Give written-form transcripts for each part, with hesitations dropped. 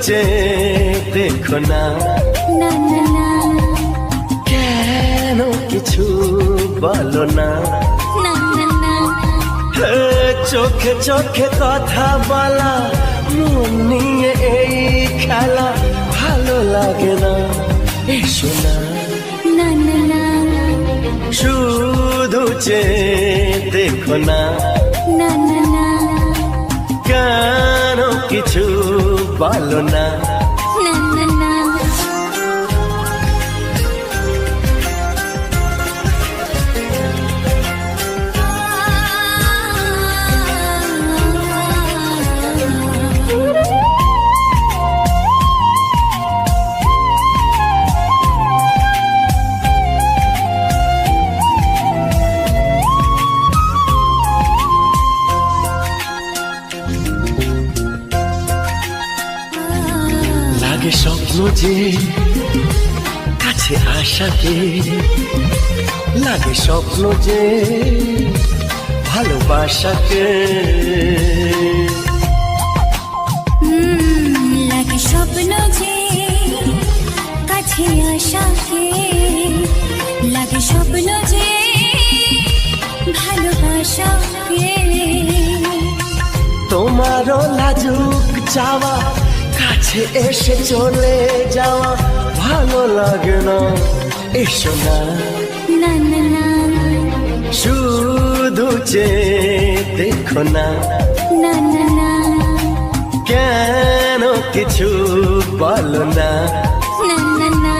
চেয়ে দেখো না, না না না কেন কিছু বলো না। না না না হে, চোখে চোখে কথা বলা, মন নিয়ে এই খেলা ভালো লাগে না। এসো না, না না না শুধু চেয়ে দেখো না, না না না কেন কিছু বলো না। না না না লাগে স্বপ্ন যে কাছে আসাকে, লাগে স্বপ্ন যে ভালোবাসাকে। লাগে স্বপ্ন যে কাছে আসাকে, লাগে স্বপ্ন যে ভালোবাসাকে। তোমারও লাজুক চাওয়া, কাছে এসে চলে যাওয়া ভালো লাগে না। এসো না, না না না শুধু চেয়ে দেখো না, না না না কেন কিছু বলো না। না না না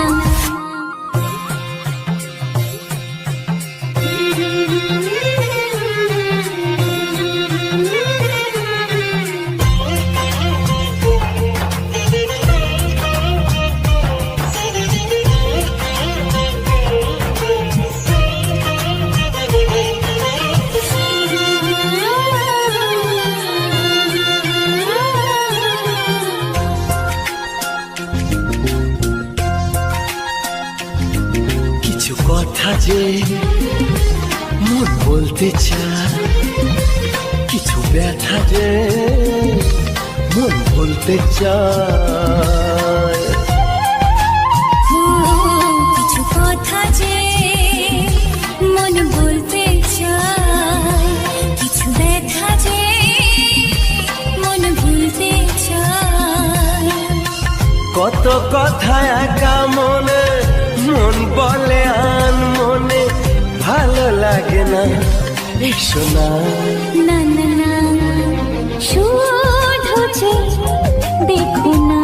কিছু কথা যে মন বলতে চায়, কিছু ব্যথা যে মন বলতে চায়। কিছু কথা যে মন বলতে চায়, কিছু ব্যথা যে মন ভুলতে চায়। কত কথা একা মনে, মন বলে আন মনে ভালো লাগে না। এসো না, না না না শুধু যে দেখো না,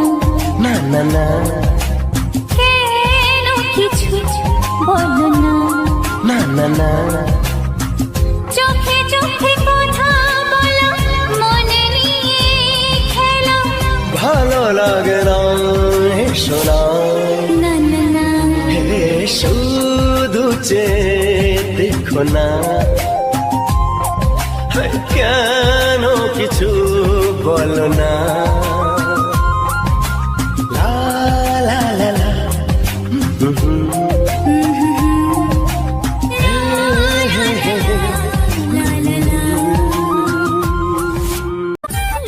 না না না কেন কিছু বলো না। না না না চোখে চোখে কথা বলো, মনে নিয়ে খেলো, ভালো লাগে না। এসো না, না না না হে, শুধু চেয়ে দেখো না, কেন কিছু বলো না। লা লা লা লা,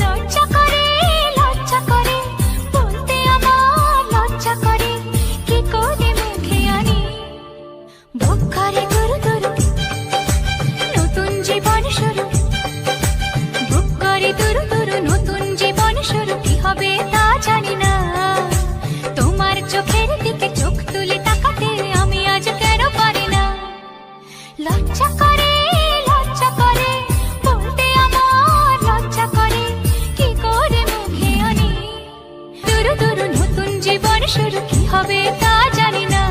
লজ্জা করে বলতে আমার লজ্জা করে, কি করে মুখে আনি বুক করে গুরু গুরু নতুন জীবন শুরু, বুক করে গুরু গুরু নতুন জীবন শুরু। কি হবে তা জানি না, তোমার চোখের দিকে চোখ তুলে তাকাতে আমি আজ কেন পারি না। লজ্জা করে বলতে আমার লজ্জা করে, কি করে মুখে আনি দুরু দুরু নতুন জীবন শুরু। কি হবে তা জানি না।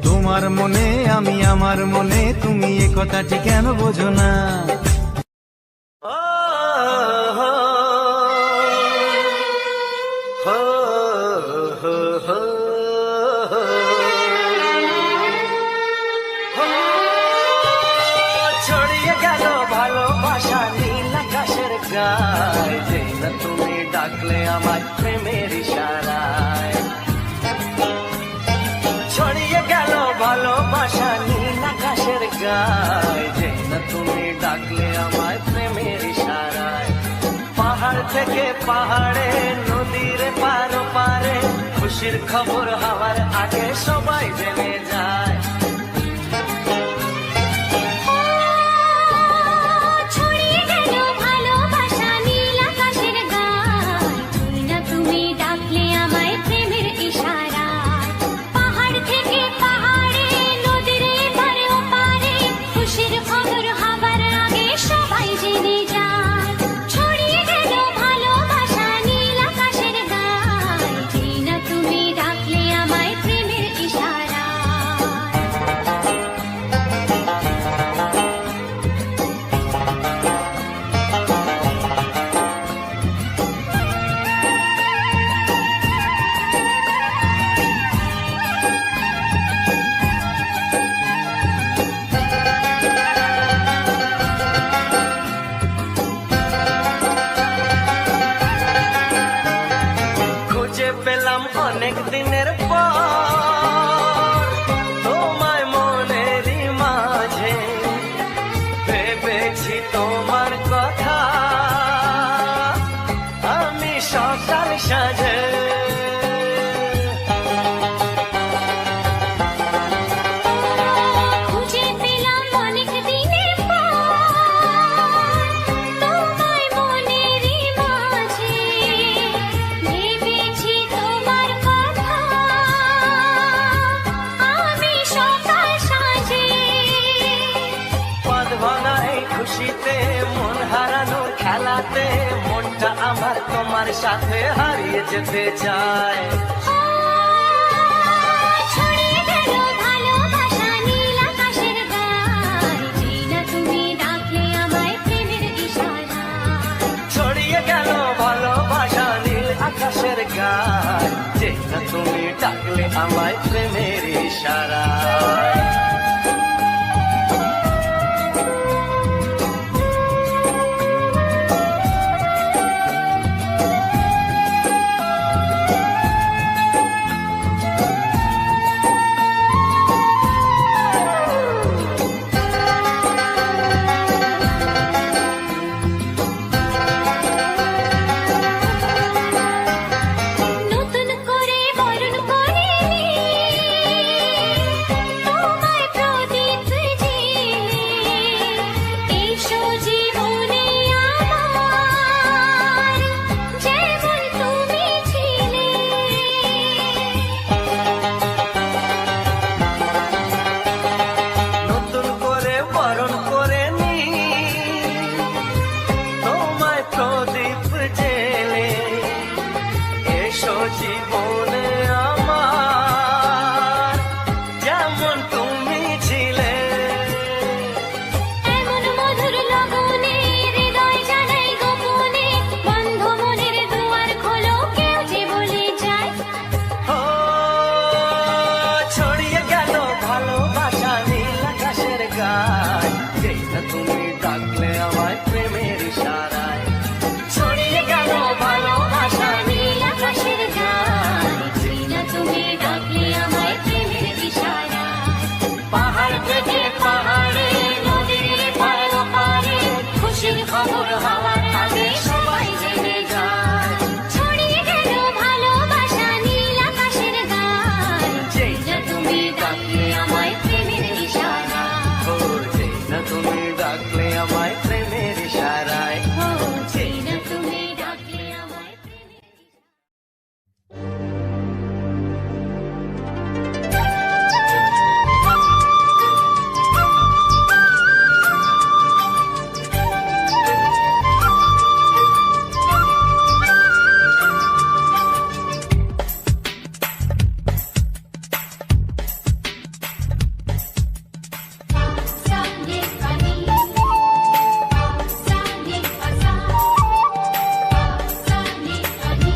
তোমার মনে আমি, আমার মনে তুমি, এ কথাটি কেন বোঝো না? ছড়িয়ে গেল ভালোবাসা নীল আকাশের গায়ে, যে না তুমি ডাকলে আমার প্রেমের ইশারায়। ছড়িয়ে গেল ভালোবাসা নীল আকাশের গায়ে, যে না তুমি ডাকলে আমার প্রেমের ইশারায়। পাহাড় থেকে পাহাড়ে, নদীর পারো পারে খুশির খবর হওয়ার আগে সবাই জেনে যায়। ছড়িয়ে গেল ভালোবাসা নীল আকাশের গায়, তুই না তুমি ডাকলে আমায় প্রেমের ইশারা। পাহাড় থেকে পাহাড়ে নদীর এপারে ওপারে খুশির খবর হবার আগে সবাই জেনে যায়। ছড়িয়ে গেল ভালোবাসা নীল আকাশের গায়, তুই না তুমি ডাকলে আমায় প্রেমের ইশারা। খুঁজে পেলাম অনেক দিনের পর তোমায় মনেরই মাঝে, ভেবেছি তোমার কথা আমি সকাল সাজে। খুঁজে পেলাম অনেক দিনের পর তোমায় মনেরই মাঝে, ভেবেছি তোমার কথা আমি সকাল সাজে। পদ ভাঙা এই খুশিতে মন হারানোর খেলাতে মনটা আমার তোমার সাথে হারিয়ে যেতে চায়। ছড়িয়ে গেল ভালোবাসা নীল আকাশের গায়, তুই না তুমি ডাকলে আমায় প্রেমের ইশারা। ছড়িয়ে গেল ভালোবাসা নীল আকাশের গায়, যে না তুমি ডাকলে আমায় প্রেমের ইশারায়। নতুন করে বরণ করে তোমায় প্রদীপ জেলে, এসো জীবনে আমার যেমন তুমি ছিলে। নতুন করে বরণ করে নি তোমায় প্রদীপ জেলে, এসো জীবনে আমার যেমন তুমি ছিলে। এমন মধুর লগনে হৃদয় জানাই গোপনে, বন্ধ মনের দুয়ার খোলো কেউ যে বলে যায়। ও ছড়িয়ে গেল ভালোবাসা নীল আকাশের গায়, যে না তুমি ডাকলে আমায় প্রেমের ইশারায়। ছড়িয়ে গেল ভালোবাসা নীল আকাশের গায়, তুই না তুমি ডাকলে আমায় প্রেমের ইশারা। পাহাড় থেকে পাহাড়ে নদীর পারে পারে খুশির খবর হওয়ার আগে সবাই জেনে যায়। ছড়িয়ে গেল ভালোবাসা নীল আকাশের গায়, যেই না তুমি ডাকলে আমায় প্রেমের ইশারা। ও যে না তুমি ডাকলে আমায় প্রেমের ইশারায়। ও যেই না তুমি ডাকলে আমায় প্রেমের সামনে পানি সামনে আসা, সামনে পানি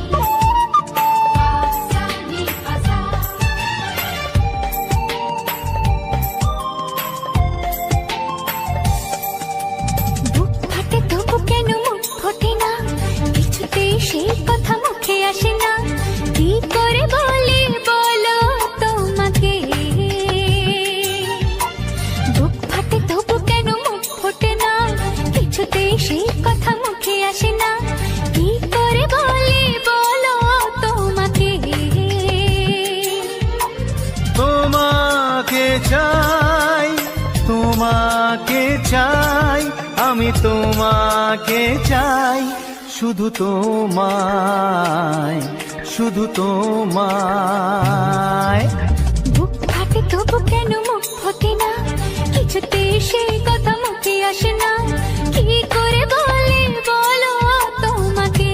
সামনে আসা। বুক ফাটে তবু কেন মুখ ফোটে না, কিছুতে সেই কথা মুখে আসে না। কি করে বলি বলো তোমাকে, বুক ফাটে তবু কেন মুখ ফোটে না, কিছুতে সেই কথা মুখে আসে না। কি করে বলি বলো তোমাকে চাই, শুধু তোমায়, শুধু তোমায়। বুক ফাটে তবু কেন মুখ ফোটে না, কিছুতে সেই কথা মুখে আসে না, কি করে বলে বলো তোমাকে।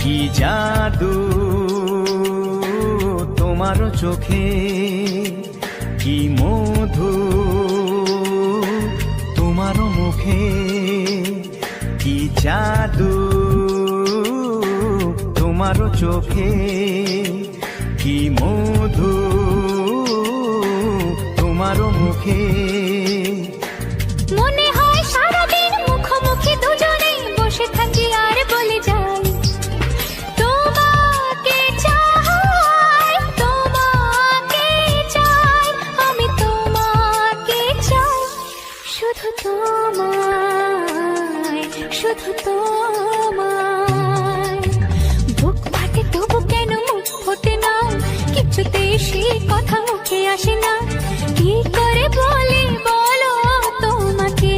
কি জাদু তোমার চোখে, কি মধু তোমার মুখে, কি জাদু তোমার চোখে, কি মধু তোমার মুখে। মনে হয় সারাদিন মুখোমুখি দুজনে বসে থাকি আর বলে যাই, তোমাকে চাই, তোমাকে চাই, আমি তোমাকে চাই, শুধু তোমায়, শুধু তোমায়। বুক ফাটে তবু কেন মুখ ফোটে না, কিছুতে সেই কথা মুখে আসে না, কি করে বলে বলো তোমাকে।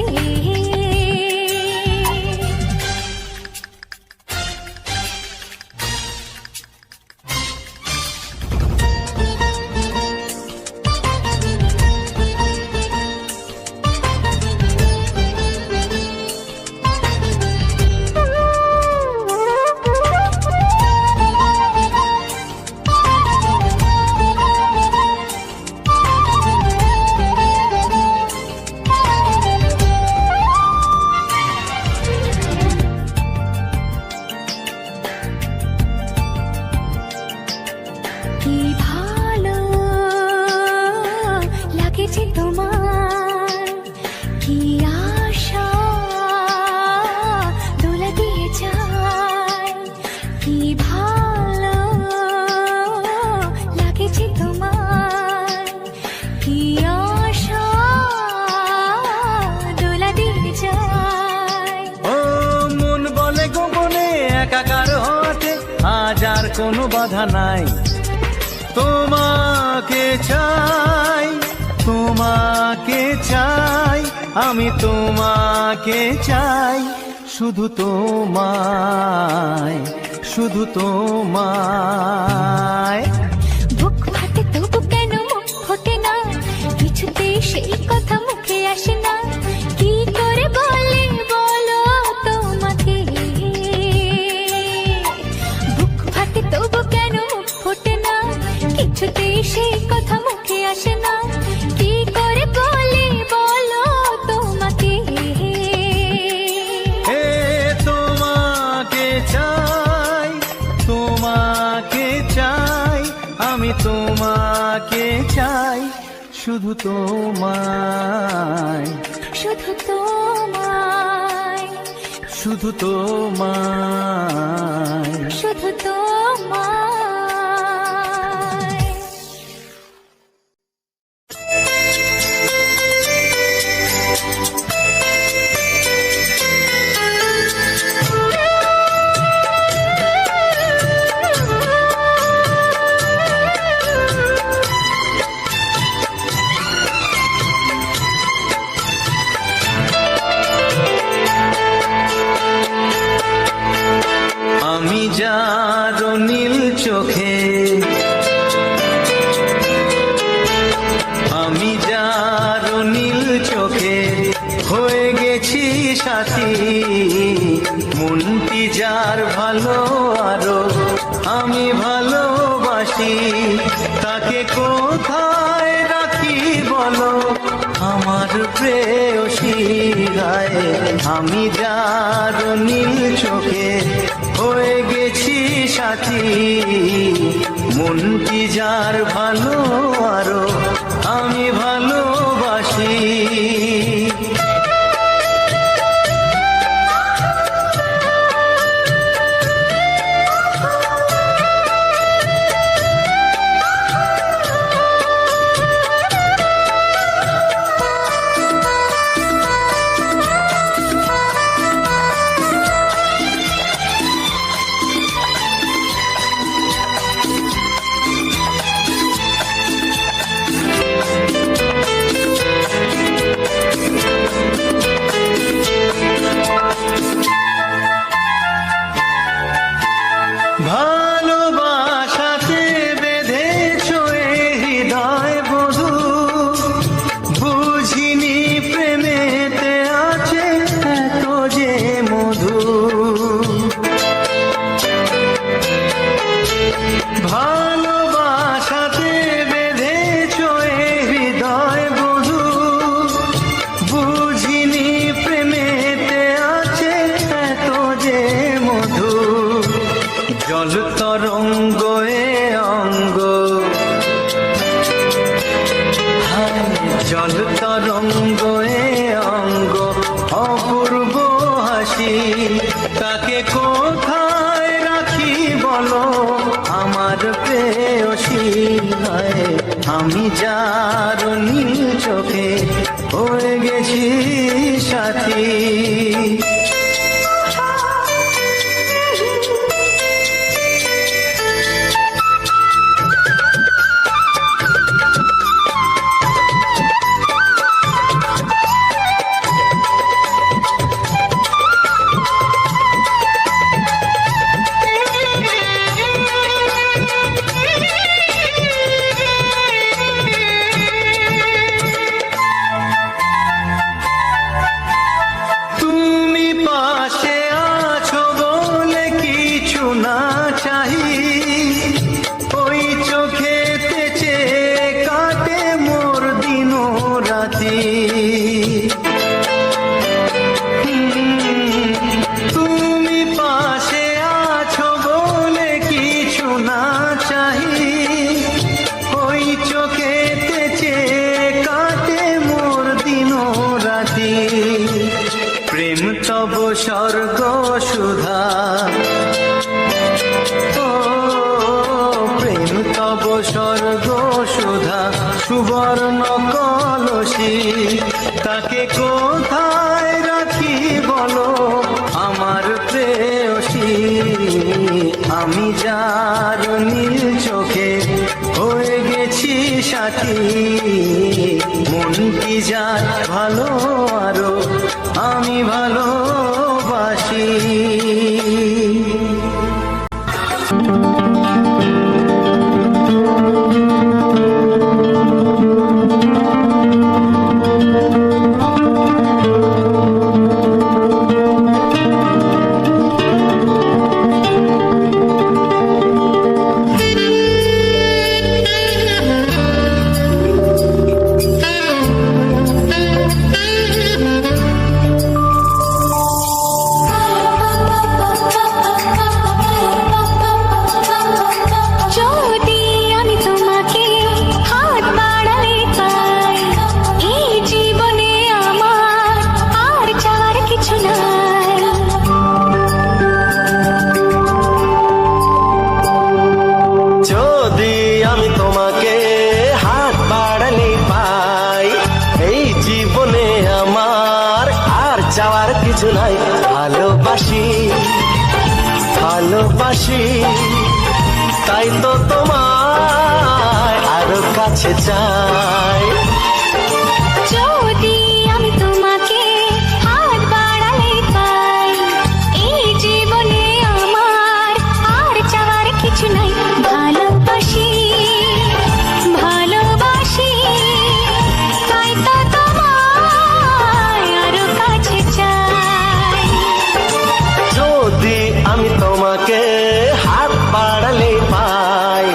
কি ভালো লাগেছে তোমার, কি আশা দোলা দিয়ে যায়, কি ভালো লাগেছে তোমার, কি আশা দোলা দিয়ে যায়। ও মন বলে গোপনে একাকার হতে, আজ আর কোনো বাধা নাই। তোমাকে চাই, তোমাকে চাই, আমি তোমাকে চাই, শুধু তোমায়, শুধু তোমায়। বুক ফাটে তবু কেন মুখ ফোটে না, কিছুতে সেই কথা মুখে আসে না, কি করে বলে বলো তোমাকে। বুক ফাটে তবু কেন মুখ ফোটে না, কিছুতে সেই কথা মুখে আসে না, কি করে বলে বলো তোমাকে। হে তোমাকে চাই, তোমাকে চাই, আমি তোমাকে চাই, শুধু তোমায়, শুধু তোমায়, শুধু তোমায়। শুধু তোমায়। আমি যার নীল চোখে, আমি যার নীল চোখে হয়ে গেছি সাথী, মনটি যার ভালো আরো আমি ভালোবাসি, তাকে কোথায় রাখি বলো, আমার প্রেয়সী গায়ে আমি যার নীল চোখে হয়ে গেছি সাথী, মনটি যার ভালো আরো আমি ভালোবাসি। ভালোবাসাতে বেঁধেছ এ হৃদয় বধু, বুঝিনি প্রেমেতে আছে এত যে মধু। ভালোবাসাতে বেঁধেছ এ হৃদয় বধু, বুঝিনি প্রেমেতে আছে এত যে মধু। জল তরঙ্গ এ অঙ্গ, হায় জল তরঙ্গ এ অঙ্গ, অপূর্ব হাসি তাকে কোথায় রাখি বলো আমার প্রেয়সী গায়ে আমি যার নীল চোখে হয়ে গেছি সাথী। তুমি পাশে আছো বলে কিছু না চাহি, ওই চোখেতে চেয়ে কাটে মোর দিন রাতি। তুমি পাশে আছো বলে কিছু না চাহি, ওই চোখেতে চেয়ে কাটে মোর দিন রাতি। প্রেম তব স্বর্গ সুধা, ও প্রেম তব স্বর্গ সুধা, সুবর্ণ কলসি তাকে কোথায় রাখি বলো আমার প্রেয়সী। আমি যার নীল চোখে হয়ে গেছি সাথী, মনটি যার ভালো আরো আমি ভালোবাসি। চাওয়ার কিছু নাই, ভালোবাসি ভালোবাসি, তাই তো তোমায় আরো কাছে চাই। যদি আমি তোমাকে হাত বাড়ালে পাই, এই জীবনে আমার আর চাওয়ার কিছু নাই। ভালোবাসি ভালোবাসি, তাই তো তোমায় আরো কাছে চাই। যদি আমি তোমাকে হাত বাড়ালে পাই,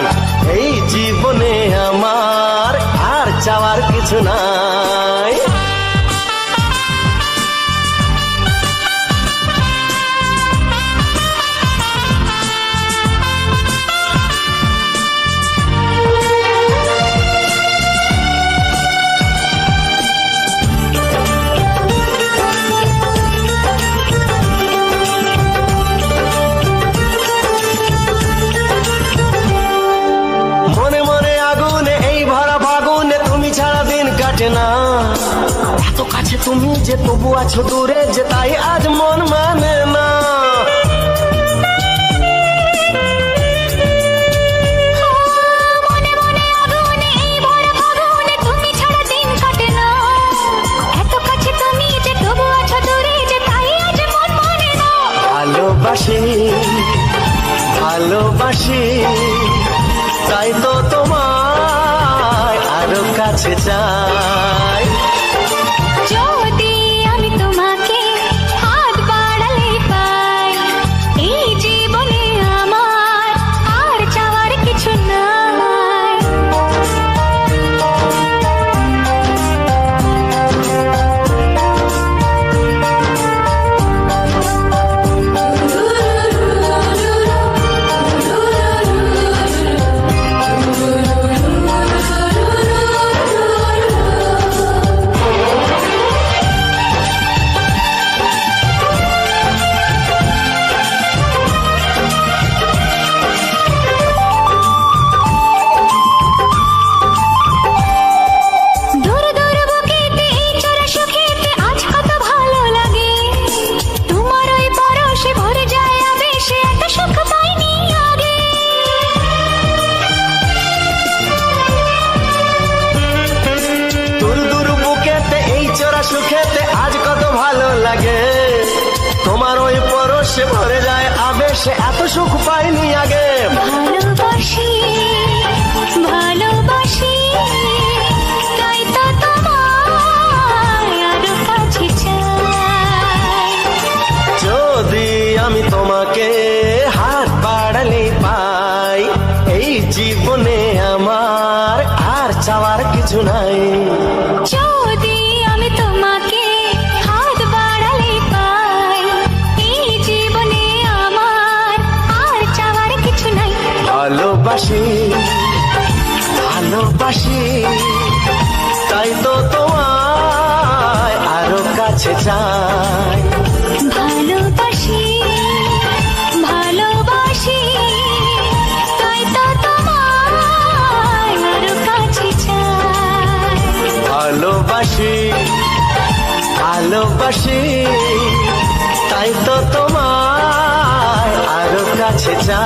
এই জীবনে আমার আর চাওয়ার কিছু নাই। তুমি যে তবু আছো দূরে যে তাই আজ মন মানে না। মনে মনে আগুনে এই ভরা ফাগুনে তুমি ছাড়া দিন কাটে না। এত কাছে তুমি যে তবু আছো দূরে যে তাই আজ মন মানে না। ভালোবাসি ভালোবাসি তাই তো তোমায় আরো কাছে চাই। যদি আমি তোমাকে হাত বাড়ালে পাই, এই জীবনে আমার আর চাওয়ার কিছু নাই। দূর দূর বুকেতে এই চোরা সুখেতে আজ কত ভালো লাগে। তোমার ওই পরশে ভরে যায় আবেশে, এত সুখ পাইনি আগে। দূর দূর বুকেতে এই চোরা সুখেতে আজ কত ভালো লাগে। তোমার ওই পরশে ভরে যায় আবেশে, এত সুখ পাইনি আগে। ভালোবাসি ভালোবাসি তাই তো তোমায় আরো কাছে চাই। যদি আমি তোমাকে হাত বাড়ালে পাই, এই জীবনে আমার আর চাওয়ার কিছু নাই। যদি আমি তোমাকে হাত বাড়ালে পাই, এই জীবনে আমার আর চাওয়ার কিছু নাই। ভালোবাসি ভালোবাসি তাই তো তোমায় আরো কাছে চাই। ভালোবাসি ভালোবাসি তাই তো তোমায় আরো কাছে চাই। ভালোবাসি ভালোবাসি তাই তো তোমায় আরো কাছে চাই।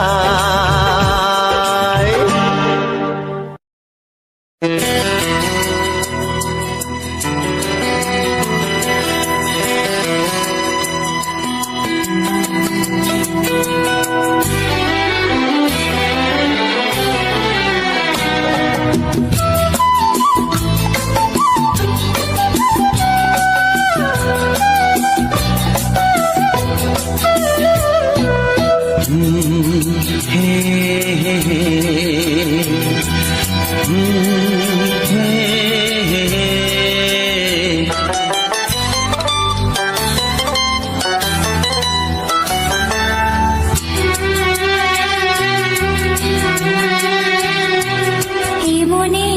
এ মনে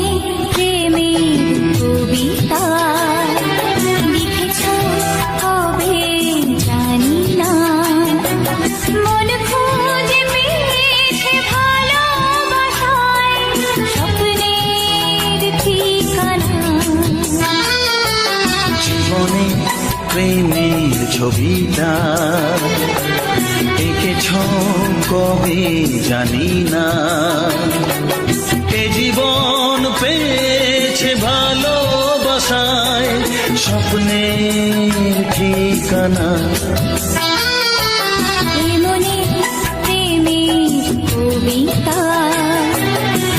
প্রেমের কবিতা লিখেছ কবে জানি না। মন খুঁজে পেয়েছে ভালোবাসায় স্বপ্নের ঠিকানা। জীবনে প্রেমের ছবিটা এঁকেছ কবে জানি না। এ জীবন পেয়েছে ভালোবাসায় স্বপ্নের ঠিকানা। এ মনে প্রেমের কবিতা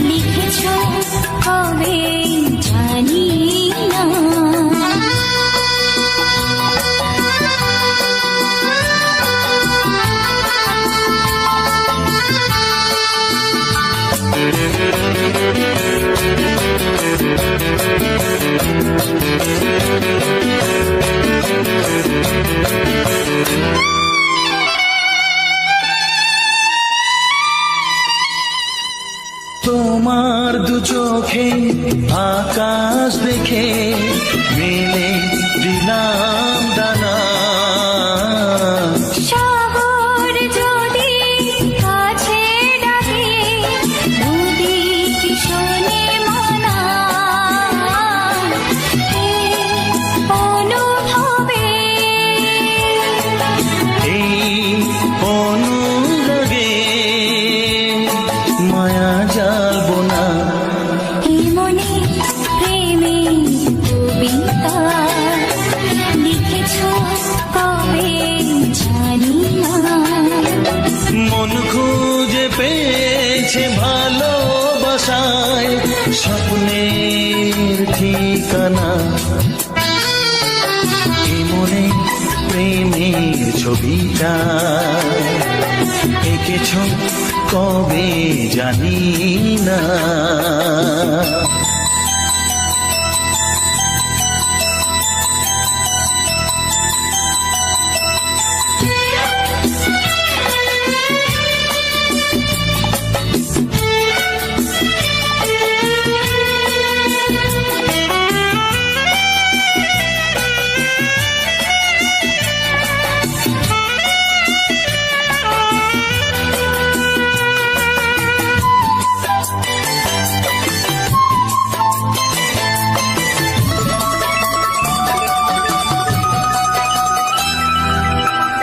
লিখেছ কবে জানি না। তোমার দু চোখে আকাশ দেখে মেলে দিলাম দানা। শহর যদি কাছে ডাকে দুদিক শোনে মনা। অনু ভালোবাসায় স্বপ্নের ঠিকানা এ মনে প্রেমের ছবিটা এঁকেছ কবে জানি না।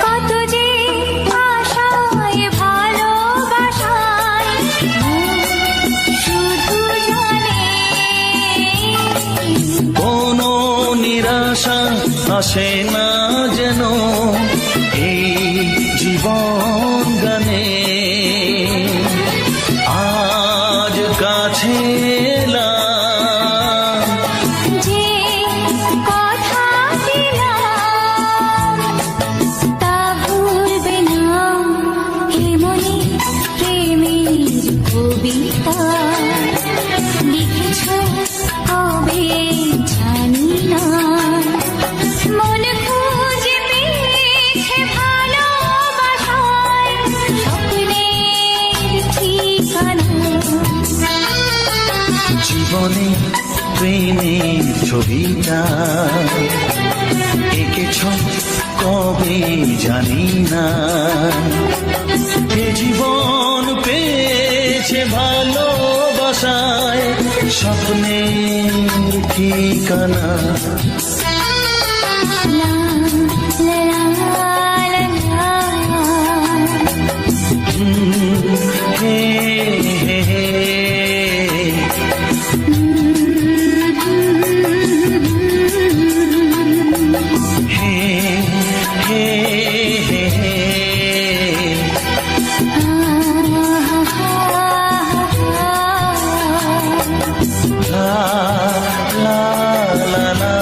কত যে আশায় ভালোবাসায় শুধু জানে কোনো নিরাশা আসে না যেন এই জীবন গানে আজ কাছে এলাম যে কথা দিলাম তা ভুলবে না হে মনে প্রেমের কবিতা লিখেছ কবে জানি না মন খুঁজে পেয়েছে ভালোবাসায় স্বপ্নের ঠিকানা জীবনে প্রেমের ছবিটা এঁকেছ কবে জানি না। এ জীবন পেয়েছে ভালোবাসায় স্বপ্নের ঠিকানা লা লা লা লা হে হে হে হে হে হে হে লা লা লা লা।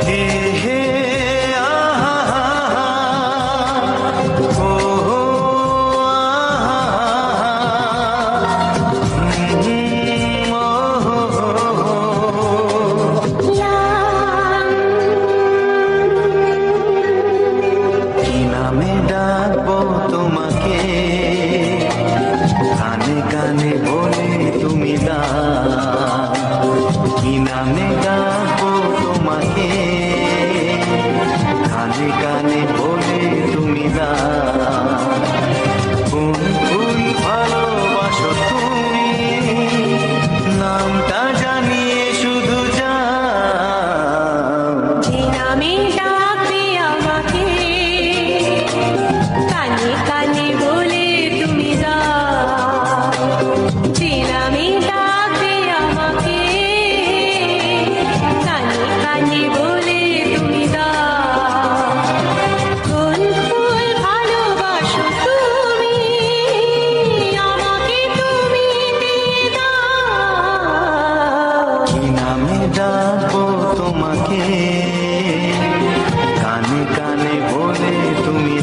হে হে আহা ও কি নামে ডাকবো তোমাকে কানে কানে বলে তুমি কি নামে ডাকবো তোমাকে কানে কানে বলে তুমি কোন ফুল ভালোবাসো তুমি নামটা জানিয়ে শুধু যাও যে নামে ডাকবে আমাকে কানে কানে বলে তুমি যাও যে নামে ডাকবে আমাকে কানে কানে বলে তুমি যাও কোন ফুল ভালোবাসো তুমি আমাকে তুমি দিয়ে দাও কি নামে ডাকবো তোমাকে কানে কানে বলে তুমি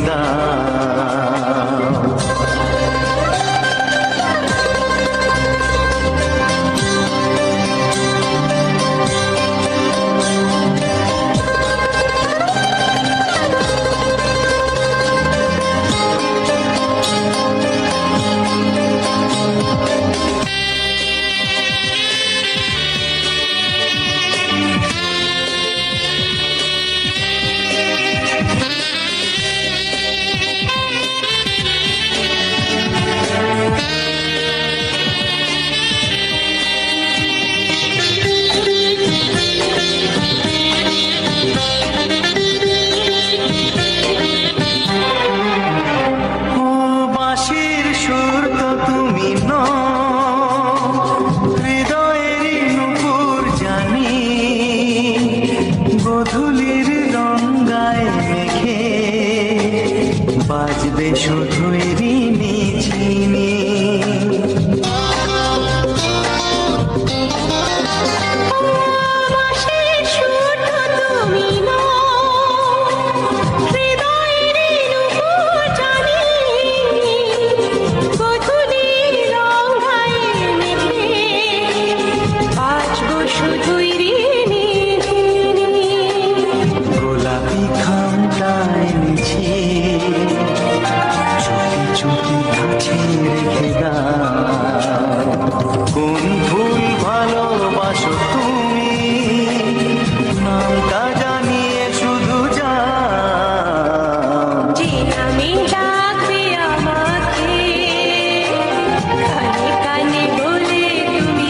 ধুলির রঙ্গায় মেখে বাজবে শুধুই রিনি ঝিনি। বাঁশির সুর তুমি নও, হৃদয়ের নূপুর জানি, গোধূলির রঙায় মেখে বাজবো শুধুই রিনি ঝিনি। গোলাপি খামটা এনেছি চুপি চুপি কাছে রেখে দাও। কোন ফুল ভালোবাসো তুমি নামটা জানিয়ে শুধু যাও। যে নামে ডাকবে আমাকে কানে কানে বলে তুমি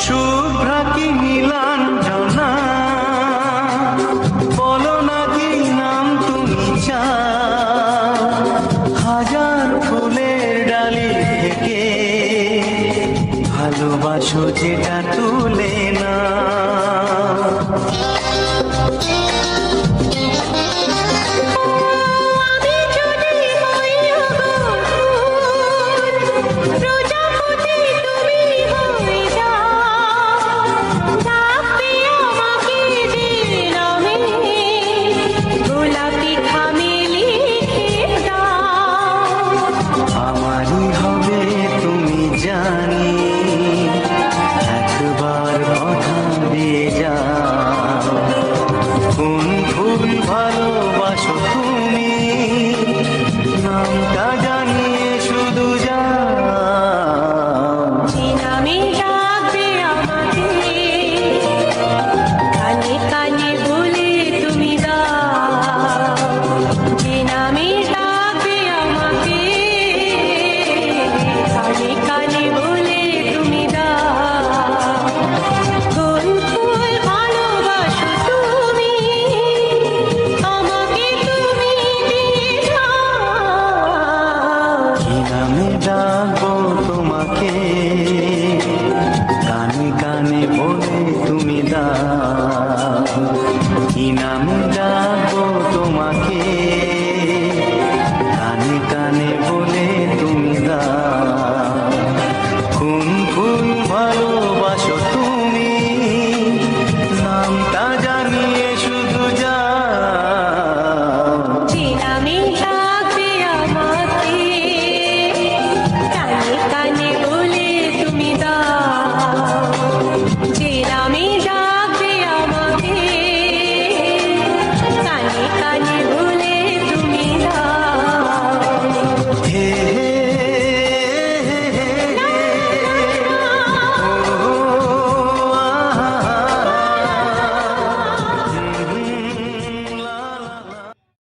শুভ্রা কি নীলাঞ্জনা বলো না কি নাম তুমি চাও। হাজার ফুলের ডালি থেকে ভালোবাসো যেটা তুলে না।